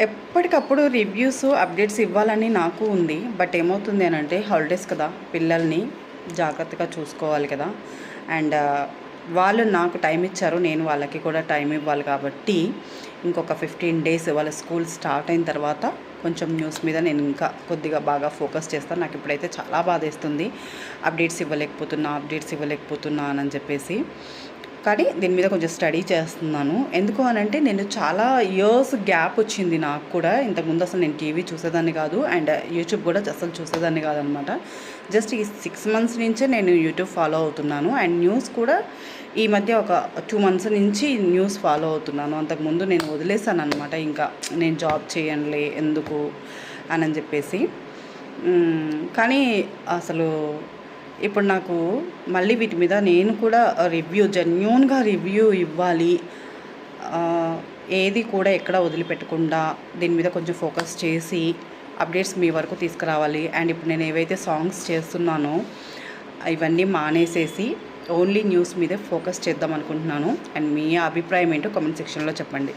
ఎప్పటికప్పుడు reviews, updates ఇవ్వాలని నాకు ఉంది. బట్ ఏమవుతుంది అనంటే హాలిడేస్ కదా! పిల్లల్ని జాగ్రత్తగా చూసుకోవాలి కదా! అండ్ వాళ్ళు నాకు టైం ఇచ్చారు. నేను వాళ్ళకి కూడా టైం ఇవ్వాలి కాబట్టి ఇంకొక 15 డేస్ వాళ్ళ స్కూల్ స్టార్ట్ అయిన తర్వాత కొంచెం న్యూస్ మీద నేను ఇంకా కొద్దిగా బాగా ఫోకస్ చేస్తాను. నాకు ఇప్పుడైతే చాలా బాధేస్తుంది. అప్డేట్స్ ఇవ్వలేకపోతున్నా అని చెప్పేసి. కానీ దీని మీద కొంచెం స్టడీ చేస్తున్నాను. ఎందుకు అనంటే నేను చాలా ఇయర్స్ గ్యాప్ వచ్చింది నాకు కూడా. ఇంతకుముందు అసలు నేను టీవీ చూసేదాన్ని కాదు. అండ్ యూట్యూబ్ కూడా అసలు చూసేదాన్ని కాదనమాట. జస్ట్ ఈ 6 మంత్స్ నుంచే నేను యూట్యూబ్ ఫాలో అవుతున్నాను. అండ్ న్యూస్ కూడా ఈ మధ్య ఒక 2 మంత్స్ నుంచి న్యూస్ ఫాలో అవుతున్నాను. అంతకుముందు నేను వదిలేసాను అనమాట. ఇంకా నేను జాబ్ చేయనులే ఎందుకు అని చెప్పేసి. కానీ అసలు ఇప్పుడు నాకు మళ్ళీ వీటి మీద నేను కూడా జెన్యూన్గా రివ్యూ ఇవ్వాలి. ఏది కూడా ఎక్కడ వదిలిపెట్టకుండా దీని మీద కొంచెం ఫోకస్ చేసి అప్డేట్స్ మీ వరకు తీసుకురావాలి. అండ్ ఇప్పుడు నేను ఏవైతే సాంగ్స్ చేస్తున్నానో ఇవన్నీ మానేసేసి ఓన్లీ న్యూస్ మీదే ఫోకస్ చేద్దాం అనుకుంటున్నాను. అండ్ మీ అభిప్రాయం ఏంటో కామెంట్ సెక్షన్లో చెప్పండి.